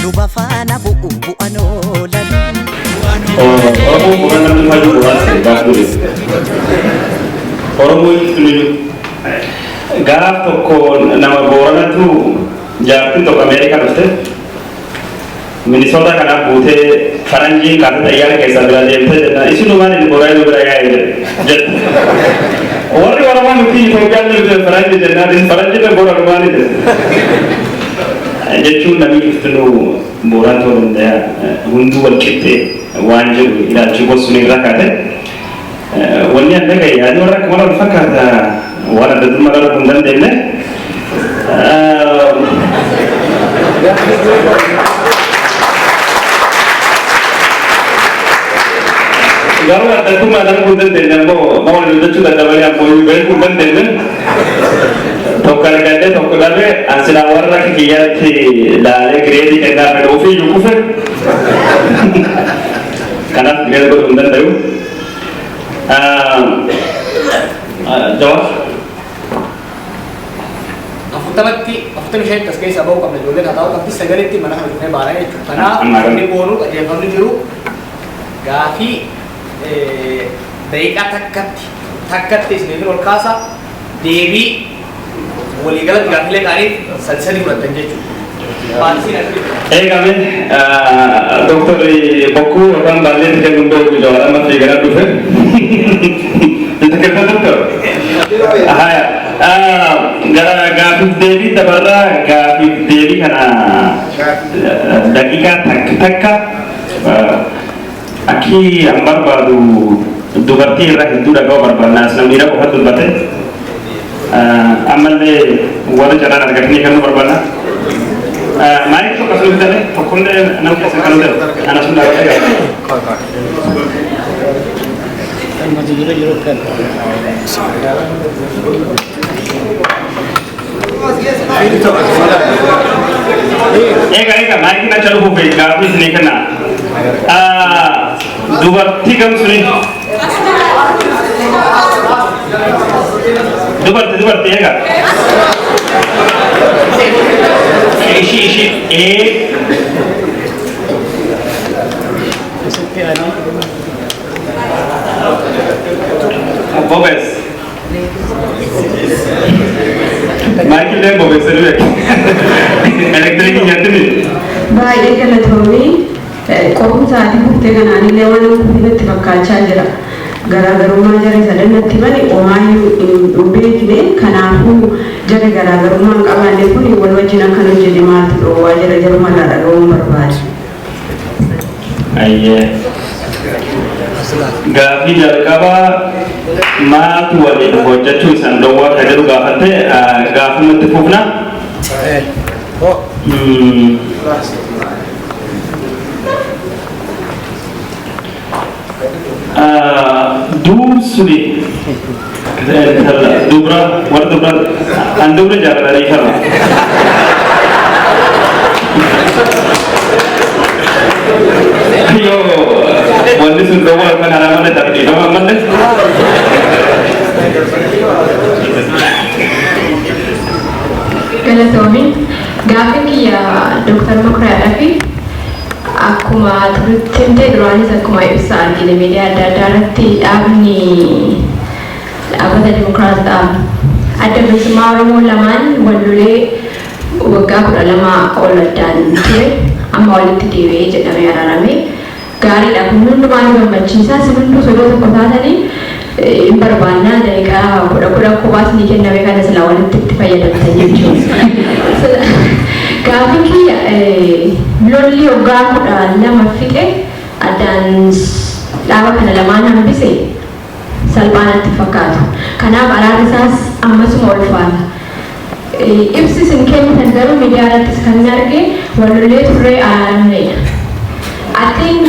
Nuba faana bu'uu'an oolan. Oromoo bu'uura namni halluu gurraacha gaafure. Oromoo gaaf tokko nama Booranatu jaartiin tokko Ameerikaa dhufte. Minisoota kanaaf buutee faranjiin kaasa xayyaara keessaa bira deemtee jenna isinumaan inni Booranaa bira yaa'ee jedhe. Warri Oromoo nuti Itoophiyaan nuti faranji jennaan faranjiin Booranaa ni jedhe. Jechuun namni iftinuu Booraan ta'uu danda'a hunduu wal qixxee waan jedhu ilaalchi gosuun irraa kaate wanni adda ga'e yaadni warra akka wal fakkaata waan adda dhumma gara kun dandeenye garuu adda dhumma gara kun dandeenye ammoo mawal hojjechuu dadhabalee ammoo beekuu kun dandeenye tokko argadde tokko dhabe ansilaa warra kiyyaatti laalee gireedii kennaa fedha ofii iyyuu kufe kanaaf gireedii godhuu hin danda'u. Jawaab. Afurtamii shan as keessa ba'uu qabna ijoolleen haa ta'u qabdi sagaleetti mana kana dhufnee baanaa jechuudha. Kanaaf inni boonuu qajeelfamni jiru gaafii daqiiqaa takkatti isiniifin ol kaasa deebii waliigalatti gaafilee qaaliif sadii fudhatan jechuudha. Eegame Dr. Bokkuu yookaan Baalleen kennuun beeku jawaadhaan fiiganaa dhufe. Itti kenna Dr. Gara gaafiif deebii dabarraa gaafiif deebii kana daqiiqaa takka akki an barbaadu dubartii irraa hedduu dhaga'uu barbaannaas namni dhiira qofa dubbate ammallee warra jalaan argatanii kennuu barbaanna. Maayik tokko asuma bitame tokkollee nama keessa kan ta'e ana sun dhaabbatee eega maayikiin acha dhufuuf gaafii isinii kenna. Dubartii gamsuni dubartii eega ishii Bobes Michael dan Bobes dulu elektrik nyatini baay'ee galatoomii qophii sa'aatii murtee kanaan illee waan nuti fakkaachaa jira. Garaagarummaa jara sadannatti bane omaayyuu hin beekne kanaafuu jara garaagarummaa hin qabaanne kun wal wajjin akkan hojjete maaltu dhoowwaa jira jarumarraa dhaga'uun barbaade. Ayyee gaafii jalqabaa maaltu waliin hojjechuu isaan dhoowwaa kan jedhu gaafatte gaafumatti fufna. Dursuni dubra warra dubra an dubra jaalladhanii kama yoo wanni sun dhoowwaa kan haraamane taphni nama ammallee galatoomii gaafii kiyya Dr. Mokiraadhaa fi akkuma turtii duraanis akkuma ibsa argine miidiyaa adda addaa irratti dhaabbata Dimokiraataa adda bilisummaa Oromoo lamaan wallolee waggaa 12 ol addaan ture amma walitti deebi'ee jedhamee araarame gaariidha kun hundumaa nu gammachiisa siminduu sodoo tokko taatanii hin barbaannaa daqiiqaa 10 kophaas ni kenname kana silaa walitti itti fayyadamtan jechuudha. Gaafii kiyya lolli waggaa 12 fixe addaan dhaaba kana lamaan hambise salphaanatti fakkaatu. Kanaaf araarri isaas ammasuma ulfaata. Ibsi isin kennitan garuu miidiyaa irrattis kan arge wallolee turree araaramneedha. I think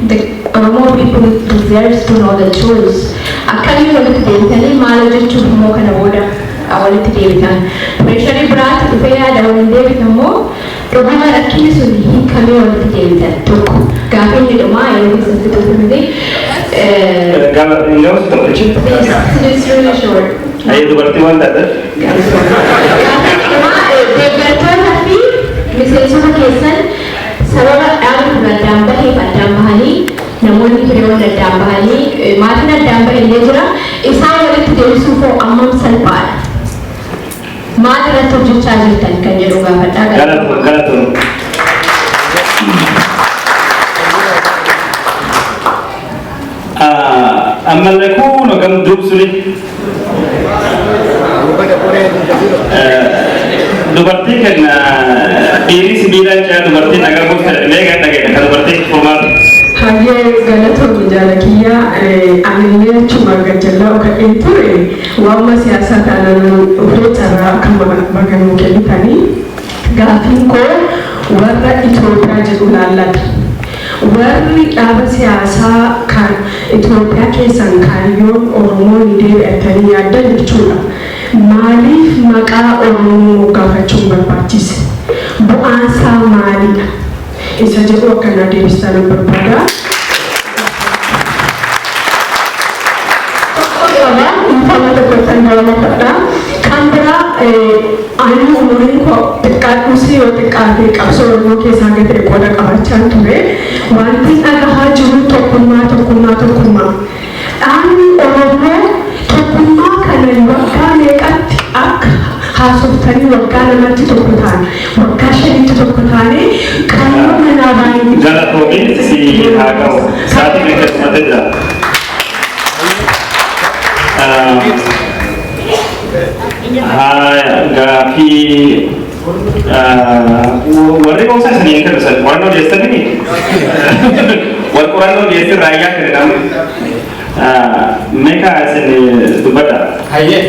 the Oromo people deserve to know the truth. Akkamiin walitti deebitanii maal hojjechuuf immoo kana booda walitti deebitan. Meeshaalee biraatti dhufee yaada waliin deebitan immoo dhuguma rakkinni sun hiikamee walitti deebitan tokko gaaffiin jedhumaa yeroo keessatti tokkumate. Gama Ingaus tokkochi. It's really short. Ayo dubartii waan taate. Gaaffiin jedhumaa deeggartoota fi miseensota maatiin addaan ba'illee jira. Isaan walitti deebisuuf hoo ammam salphaadha. Maal irratti hojjechaa jirtan kan jedhu gaafadhaa. Galatoon. Ammallee kun hogam duubsuni. Dubartii kan dhiirri sibiilaan caa dubartiin agarbuuf jedhamee kan dhageenya kan dubartiin formaata. Hayyee galatoonni jaalakiyyaa anillee achuma gajjallaa oka'ee ture waamma siyaasaa taanaan dhufee carraa akka maganuu kennitanii gaafiin koo warra Itoophiyaa jedhu laallata. Warri dhaaba siyaasaa kan Itoophiyaa keessan kaayyoon Oromoo ni deebi'atanii yaaddan jechuudha. Maaliif maqaa Oromoo gaafachuun barbaachise? Bu'aansaa maalidha? Isa jedhu akkana deebisaan barbaada. Infama tokko tangalamataadha. Kan biraa ani umuriin koo xiqqaadhuusii yoo xiqqaatee qabsoo Oromoo keessaa gatee qooda qabachaa ture. Wanti dhagahaa jiru tokkummaa. Dhaabni Oromoo tokkummaa kana waggaa meeqatti akka haasoftanii waggaa lamatti tokko taane waggaa shanitti tokko taane qaama manaa baay'ee Galatoomin si haa qabu. Saatiin akkasumatti jira. Gaafii warri boonsaa isanii kan dhusan qorannoo dhiyeessanii wal qorannoo dhiyeessin raayyaa kan jedhamu meeqa isin dubbadha. Hayyee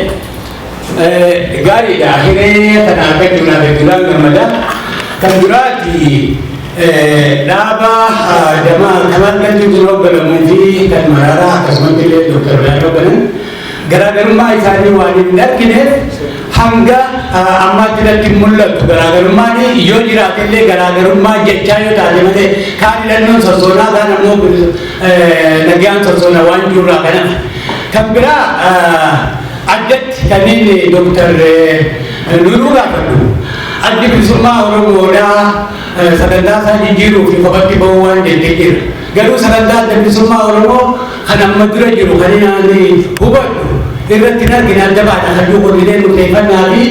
gaariidha. Hiree kana akka jiraaf eeguudhaan gammada. Kan duraati dhaaba damaa kamaan kan jiru hoogganamuu fi kan maraaraa akkasumas illee Dr. Birhaan hoogganan garaagarummaa isaanii waan hin argineef hanga ammaatti irratti mul'atu. Garaagarummaan yoo jiraate illee garaagarummaa jechaa yoo taate malee kaan hidhannoon sossoonaa kaan ammoo nagaan sossoonaa waan jirurraa kanadha. Kan biraa addatti kanneen Dr. Nuruu gaafadhu. Addi bilisummaa Oromoodhaa sagantaa isaa jijjiiruuf kophaatti bahuu waan jira. Garuu sagantaa adda bilisummaa Oromoo kan amma dura jiru kan inni hubadhu irratti argina adda baadha. Hayyuu qoriilee murteeffannaa fi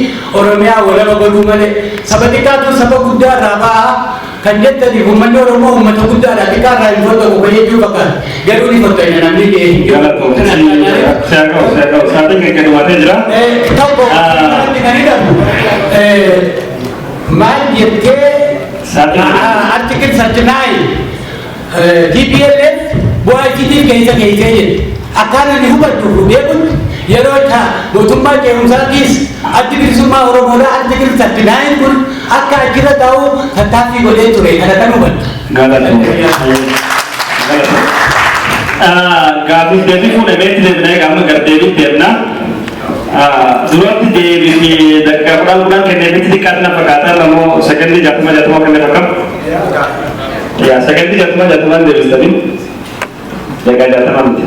Oromiyaa walaba godhuu malee saba xiqqaatu saba guddaa irraa ba'a kan jettanii uummanni Oromoo uummata guddaadha. Xiqqaa irraa hin fudhatu bayyachuu fakkaata. Garuu ni fudhatan namni Saatiin kan dhumatee jira. Tokko kan hidhamu maal jettee article 39 TPLF bu'aa isiitiif keessa jedhe akkaan ani hubadhu beekutti yeroo mootummaa ce'umsaatiis addi bilisummaa Oromoodhaa article 39 kun akka achirra ta'u tattaaffii godhee ture kana kan hubadhu. Gaafii deebii fuudhameetti deebinee qaama gardeebii deemna. Duratti deebii dakika kudhan kenneefitti xiqqaatti na fakkaatan ammoo sakandii jaatuma kan fakkaatu. Ya sakandii jaatuma deebistanii daqiiqaa jaatama miti.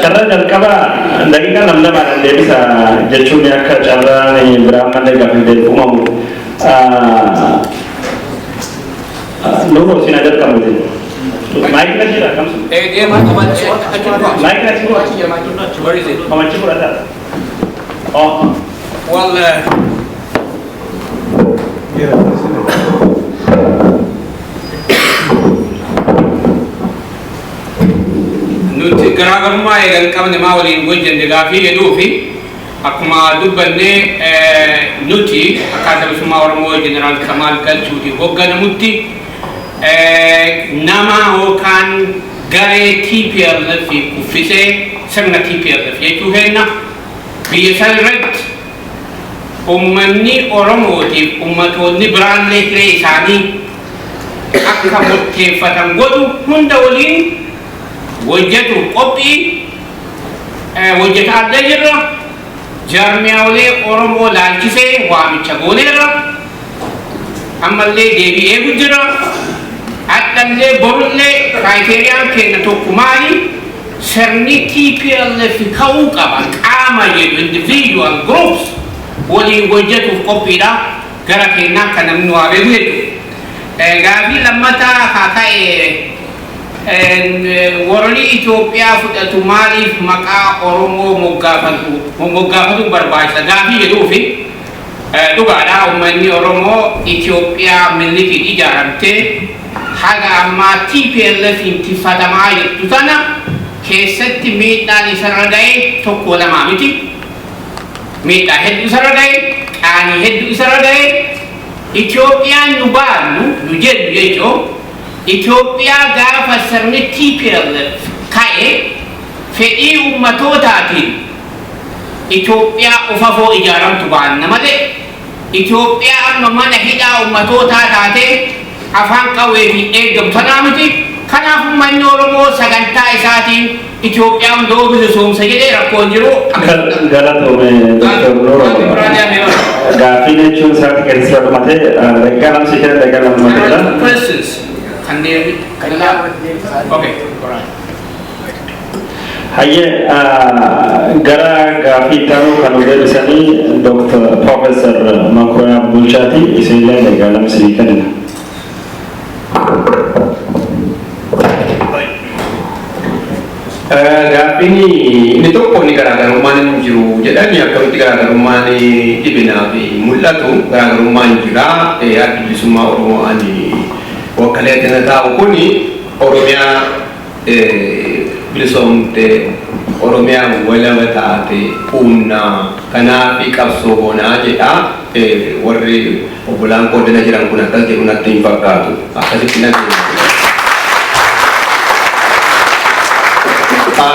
Carraa jalqaba daqiiqaa lamaadhaan deebisa jechuun akka carraan biraa malee gaafii deebii uumamu. Nuruu sinaa jalqabuuti. Mike na jira kam? Dia macam macam. Mike na jira. Where is it? Macam mana ada? Oh. Well, nuti garaagarummaa eegan qabne maa waliin wajjin gaafii jedhuu fi akkuma dubbanne nuti akkaataa bilisummaa Oromoo Jeneraal Kamaal Galchuuti hoogganamutti nama yookaan garee TPLF uffisee sirna TPLF jechuu henna biyya san irratti ummanni Oromootiif ummatoonni biraallee hiree isaanii akka murteeffatan godhu hunda waliin wajjatu qophii wajjata adda jirra jaarmiyaalee Oromoo laalchisee waamicha gooneerra ammallee deebii eegu jira. Adamlee borullee kriteriyaan kenna tokko maali sirni TPLF ka'uu qaba qaama jedhu individual groups waliin hojjetuuf qophiidha gara kennaa kan namni waa beeku jechuudha. Gaafii lammataa haa ta'e warri Itoophiyaa fudhatu maaliif maqaa Oromoo moggaafatu barbaachisa gaafii jedhuufi dhugaadha uummanni Oromoo Itoophiyaa milikiin ijaaramtee haga ammaa TPLF intifatamaa jettu sana keessatti miidhaan isarra ga'e tokko lama miti. Miidhaa hedduu isarra ga'e, qaanii hedduu isarra ga'e. Itoophiyaan nu baannu nu jedhu jechuun Itoophiyaa gaafa sirni TPLF ka'e fedhii uummatootatiin Itoophiyaa ufafoo ijaaramtu baanna malee Itoophiyaa amma mana hidhaa uummatootaa taatee afaan qawwee fi eeggamtu sanaa miti. Kanaaf uummanni Oromoo sagantaa isaatiin Itoophiyaa hundoo bilisoomsa jedhee rakkoon jiru. Galatoome Dr. Noro gaaffii jechuun isaatti keessatti dhumate daqiiqaa lama siikira daqiiqaa lama dhumateedha. Questions. Okay. Hayyee gara gaaffii taanuu kan deebisanii Dr. Professor Makoyaa Bulchaati isinillee daqiiqaa lama siikirina. Gaaffiin inni tokko ni garaagarummaan hin jiru jedhanii akkamitti garaagarummaan dhibinaa fi mul'atu garaagarummaan jira adda bilisummaa Oromoo ani wakkaleetti taa'u kun Oromiyaa bilisoomte Oromiyaa walaba taate humnaa kanaaf qabsoo goonaa jedha warri obbolaan qoodina jiran kun akkas jedhu natti hin fakkaatu akkasitti natti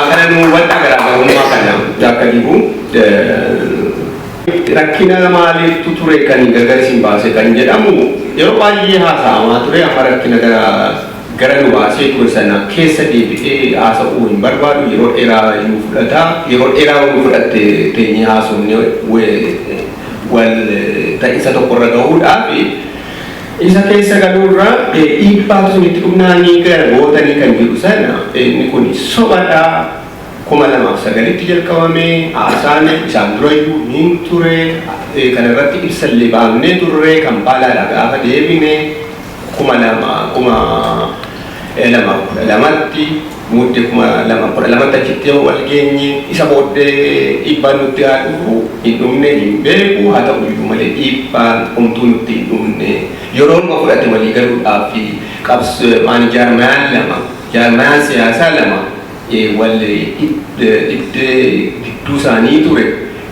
karena wanta garaagarummaa kana akka dibu rakkina maaliiftu ture kan gargarisiin baase kan jedhamu yeroo baay'ee haasa'amaa ture amma rakkina gara nu baasee ture sana keessa deebi'ee haasa'uu hin barbaadu yeroo dheeraa nu fudhata yeroo dheeraa nu fudhatte teenyee haasofne wal ta'isa tokkorra gahuudhaaf isa keessa galuurra dhiibbaatu sunitti dhumnaanii gara gootanii kan jedhu sana inni kun sobadha 2009tti jalqabame haasaan isaan durayyuu niin ture kan irratti ibsallee baafnee turre kan baalaadha gaafa deebine 2012tti mudde 2012tti achitti wal geenye isa booddee dhiibbaan nutti haa dhufu hin dhumne hin beeku haa ta'uyyuu malee dhiibbaan homtuu nutti hin dhumne yeroo nama fudhate walii galuudhaaf fi jaarmayaan siyaasaa lama wal gidduu isaanii ture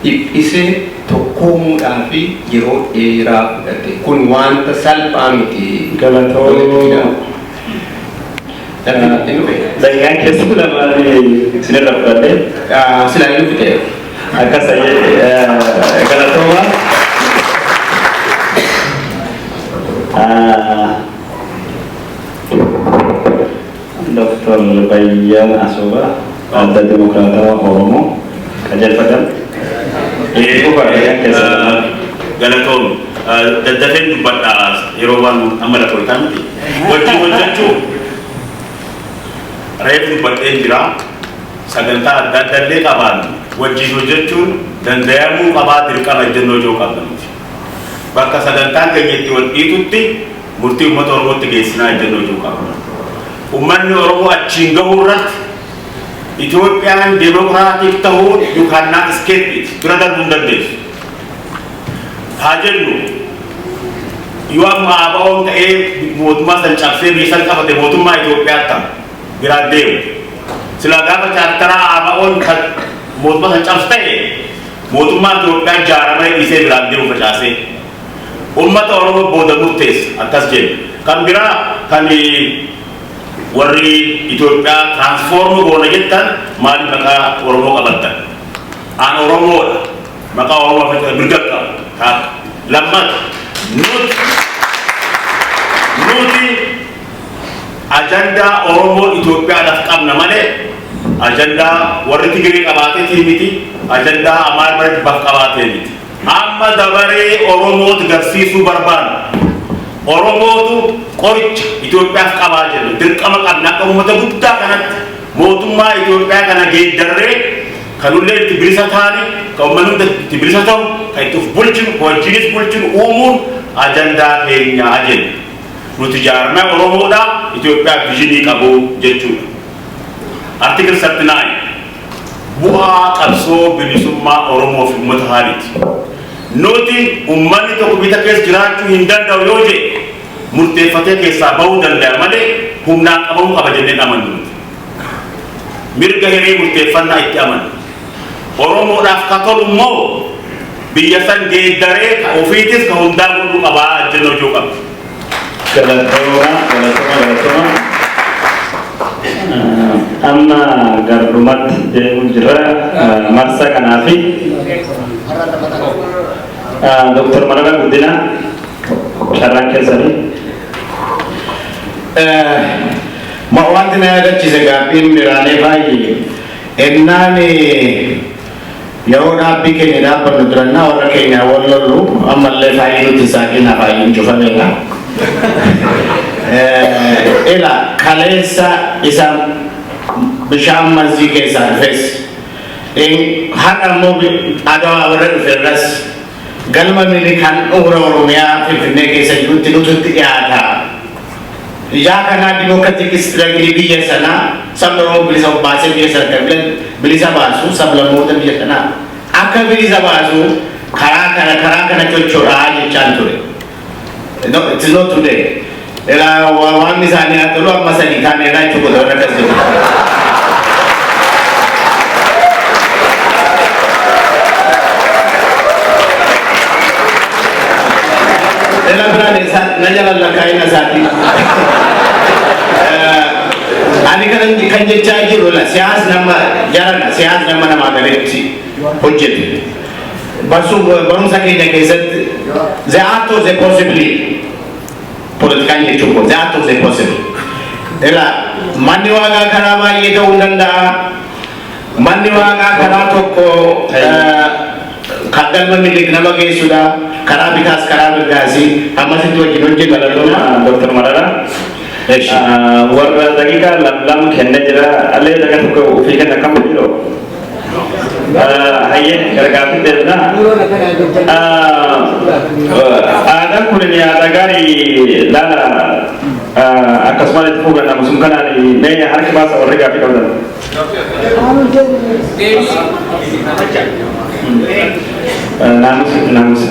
dhiphise tokkoomuudhaa fi yeroo dheeraa fudhate kun wanta salphaa miti. Daqiiqaan keessatti lamaanii sinirra fudhadhee silaa inni fidee akkas galatooma. Dr. Bayyan Asoba Adda Demokraatawaa Oromoo qajeelfatan galatoom daddafeen dubbadha yeroo waan amma lakkooftaan miti wajjin hojjechuu reef dubbadheen jira sagantaa adda addallee qabaan wajjin hojjechuun danda'amuu qabaa dirqama jennoo joo qabnamuti bakka sagantaan keenyatti wal dhiitutti murtii uummata Oromootti geessinaa jennoo joo qabna ummanni Oromoo achiin gahuu irratti Itoophiyaan demokraatik ta'uun you cannot escape it bira darbuu hin dandeessu haa jennu yoo amma ABO'n ta'ee mootummaa san cabsee biyya qabate mootummaa Itoophiyaa ta'a biraan deemu silaa gaafa chaartaraa ABO'n kan mootummaa san cabse ta'e mootummaa Itoophiyaa ijaaramee dhiisee biraan deemu facaasee ummata Oromoo booda murteessa akkas jennu kan biraa kan warri Itoophiyaa transform goona jettan maali maqaa Oromoo qabattan aan Oromoodha maqaa Oromoo fedha mirga qaba lammata nuti ajandaa Oromoo Itoophiyaadhaaf qabna malee ajandaa warri Tigiree qabaatee miti ajandaa Amaara baaf qabaatee miti amma dabaree Oromootti garsiisuu barbaanna Oromootu qoricha Itoophiyaaf qabaa jedhu dirqama qabna akka uummata guddaa kanatti mootummaa Itoophiyaa kana geeddarree kanullee itti bilisa taane kan uummanni itti bilisa ta'u kan itti bulchinu wajjinis bulchinu uumuun ajandaa keenyaa jenna nuti jaarmaa Oromoodha Itoophiyaa viizinii qabu jechuudha. Article 39 bu'aa qabsoo bilisummaa Oromoo fi uummata haaliiti. Nuti uummanni tokko biyya keessa jiraachuu hin danda'u yoo jedhe murteeffatee keessaa bahuu danda'a malee humnaan qabamuu qaba jennee amannu. Mirga hiree murteeffannaa itti amannu. Oromoodhaaf ka tolu immoo biyya san geeddaree ka ofiitis ka hundaa godhuu qabaa jennoo joo qabdu. Galatoma. Amma gardumatti deemu jira marsa kanaafi Dr. Mararaa Guddina Sharran keessanii. Wanti na yaadachiise gaaffiin biraanee baay'ee ennaan yeroo dhaabbii keenya dhaabbannu durannaa warra keenyaa wal lollu ammallee faayii nuti saaqina faayiin cufameedha. Ila kaleessa isa bishaan mazii keessaa dhufes haqa immoo adawaa warra dhufeerras galma milikaan dhuura Oromiyaa Finfinnee keessa jirutti nututti dhiyaata. Ijaa kanaa dimokiraatik istiragilii biyya sanaa sabni Oromoo bilisa baasee biyya sana kan bilisa baasu sablammoota biyya kanaa akka bilisa baasu karaa kana chochoodhaa jechaan ture. No, it is not today. Waan isaanii haa tolu amma sadii taanee irraa itti godha warra akkas jiru. Na jalan lakkaa'ina isaatii. Ani kan jechaa jiru siyaasni nama namaa galeetti hojjetu. Barumsa keenya keessatti the art of the possible politikaan jechuun the art of the possible. Manni waaqaa karaa baay'ee ta'uu danda'a. Manni waaqaa karaa tokko kan galma milik nama geessudha. Karaa bitaas karaa mirgaasi ammasitti wajjin hojjetu galatuma Dr. Mararaa. Warra daqiiqaa lam kennee jira allee daga tokko ofii kenna kam jiroo. Hayyee gargaarti deemna. Aadaan kun yaada gaarii laala akkasumas itti fuuganna musum kanaan mee harki baasa warri gaaffii qabdan. Naamus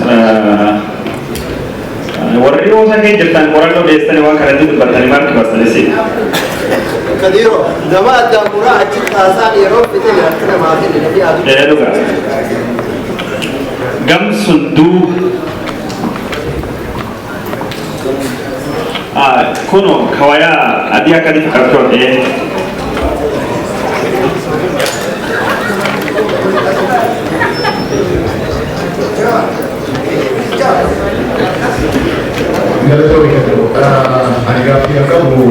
warri oosa kee jirtan qorannoo dhiyeessanii waan kanatti dubbatanii maaltu barsiisee? Kadiro, nama addaan muraa achi taasaan yeroo fite akka namaa fi nabi aduu. Dhugaa. Gamsunduu. Kuno kawayaa adii akka adii fakkaatu ta'ee. Galatoomi kadhu ani gaaffii akka qabu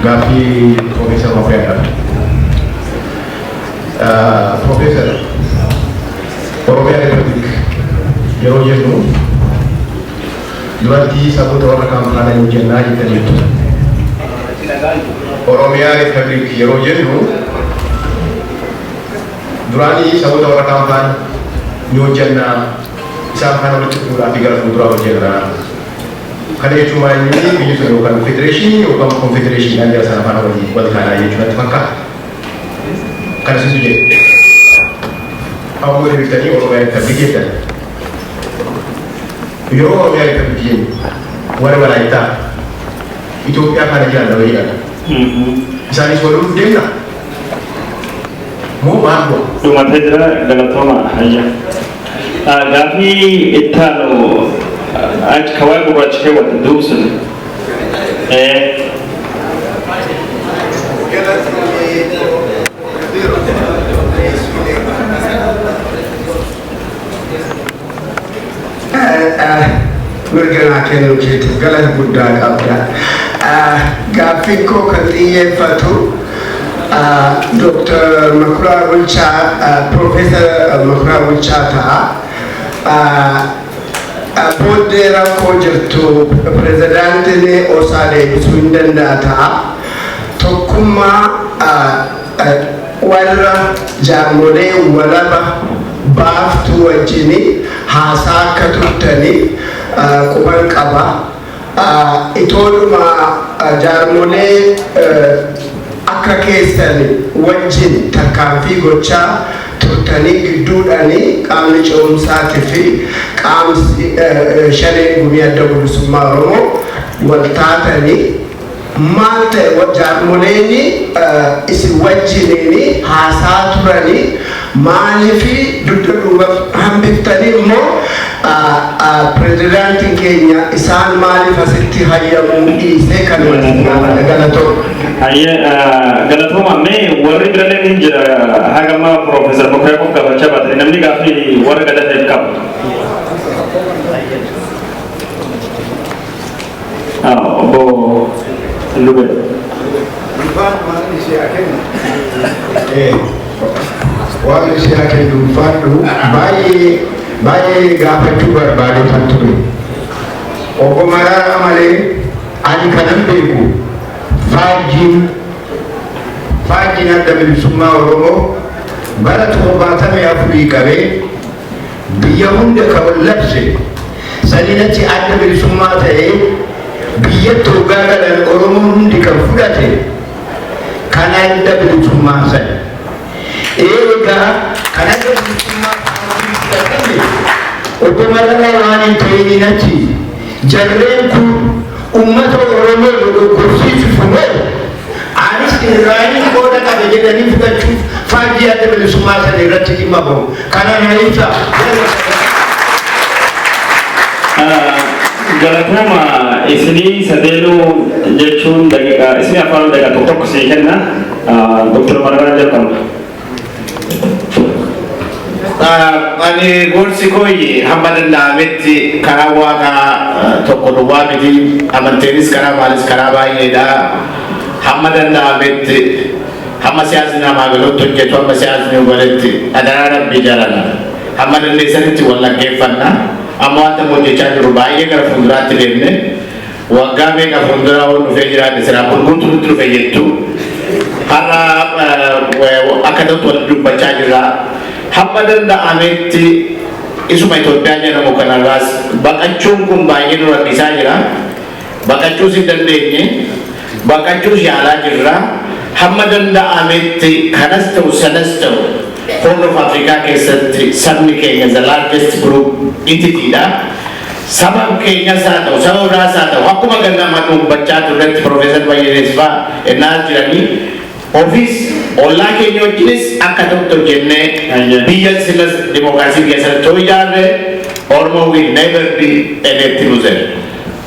gaaffii Profeesar Mafeedha. Profeesar Oromiyaa Republik yeroo jennu duratti saboota warra kaan faana yoo jennaa jettaniitu. Oromiyaa Republik yeroo jennu duraanii saboota warra kaan faana yoo jennaa isaan faana walitti fuudhaa fi gara fuulduraa hojjennaa. Kana jechuun maal inni biyyi sun yookaan federeeshinii yookaan konfedereeshinii kan jira sana faana wal kaanaa jechuun natti fakkaata. Kana sintu jedhe. Amma wali biftanii Oromiyaa Republik jettan. Yeroo Oromiyaa Republik jennu warra Walaayittaa Itoophiyaa kana jiran nama jedhama. Isaanis waliin deemna. Moo maal godhu? Dhumatee jira galatooma hayya. Gaaffii ittaanu kawai gurbachi kai wata duksun mirganaa kennu keetiif galata guddaa qabda. Gaaffiin koo kan xiyyeeffatu Dr. Makuraa Bulchaa, Profeesar Makuraa Bulchaa ta'a. Booddee rakkoo jirtu pirezidaantiin osaalee ibsuu hin danda'a. Tokkummaa warra jaarmolee walaba baaftu wajjini haasaa akka turtanii quban qaba. itoodhuma jaarmolee akka keessan wajjin tarkaanfii gochaa turtanii gidduudhaanii qaamni ce'umsaatii fi qaamsi shanee gumii adda bilisummaa Oromoo waltaatanii maal ta'e jaarmoleeni isin wajjiniini haasaa turanii maaliifi dudda duuba hambiftanii immoo pirezidaantiin keenya isaan maaliif asitti hayyamuu dhiisee kan waliin galatoo. Galatooma mee warri birallee ni jira hagama Profeesar Bokkaayyoo Gabbachaa baatanii namni gaaffii warra galateef qabu. Obbo Lube. Waan ishee akka dhuunfaadhu baay'ee gaafachuu barbaade kan ture. Obbo Mararaa malee ani kanan beeku faajjiin adda bilisummaa Oromoo bara 74 qabee biyya hunda kan labse saniinatti adda bilisummaa ta'ee biyyatti hoggaa galan Oromoon hundi kan fudhate kan adda bilisummaa sana. Egaa kan adda bilisummaa fudhatame obbo Mararaa waan hin ta'iniin achi jarreen kun uummata Oromoo dogoggorsiisuuf moo anis irraanii qooda qabe jedhanii fudhachuuf faajjii adda bilisummaa sana irratti dhimma bahu. Kana na ibsa. Galatooma isinii sadeeluu jechuun daqiiqaa isinii afaan daqiiqaa tokko sii kenna Dr. Mararaa jalqabu. Ani gorsi koyi hamma danda'ametti karaa waaqaa tokko duwwaa miti amanteenis karaa maalis karaa baay'eedha. Hamma danda'ametti hamma siyaasni namaa galootti hojjetu hamma siyaasni walitti adaraa rabbii jaalala. Hamma dandeessanitti wal dhaggeeffanna. Amma wanta hojjechaa jiru baay'ee gara fuulduraatti deemne waggaa meeqa fuulduraa waan dhufee jiraate siraa gurguutu nutti dhufe jettu har'a akka ta'utti wal dubbachaa jirra. Hamma danda'ametti isuma Itoophiyaa jedhamu kanarraas baqachuun kun baay'ee nu rakkisaa jira. Baqachuus hin dandeenye baqachuus yaalaa jirra. Hamma danda'ametti kanas ta'u sanas ta'u Horn of Africa keessatti sabni keenya the largest group entity dha. Sabab keenya haa ta'u saba biraas haa ta'u akkuma ganama dubbachaa turretti Profeesar Bayyanees fa'aa ennaa jiranii ofis ollaa keenya wajjinis akka tokko jennee biyya silas dimokiraasii biyya sanatti hoo ijaarre Oromo will never be a net loser.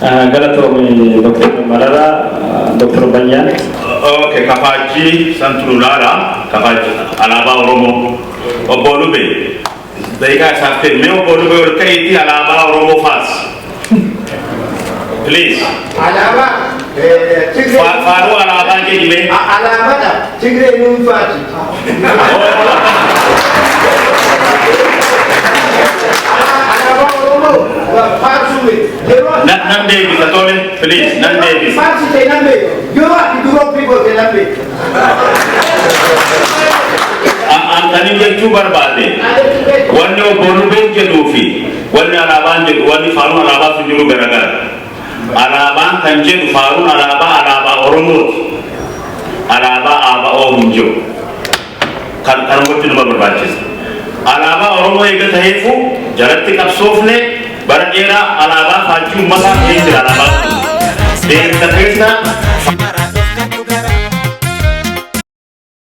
Galatoomii Dr. Mararaa, Dr. Bayyaan. Okay, kafaji santurulala, kafaji alaba Oromo. Obbo Lube, daika safte me Obbo Lube orkaiti alaba Oromo fast. Please. Alaba. Faru alaba ke jibe. Alaba da. Tigre numfati. Alaba Oromo. Farsume. Nan Davis, atole, please. Nan Davis. Farsi te nambe. You are the group people te nambe. Antani jechuu barbaade. Wanni Obbo Lubeen jedhuu fi wanni alaabaan jedhu wanni faaruun alaabaa sun jiru garagara. Alaabaan kan jedhu faaruun alaabaa Oromooti. Alaabaa ABO hin jiru. Kan wajji nama barbaachisa. Alaabaa Oromoo eega ta'eefu jalatti qabsoofne bara dheeraa alaabaa faajjii uummataa keessa alaabaa. Deemsa keessa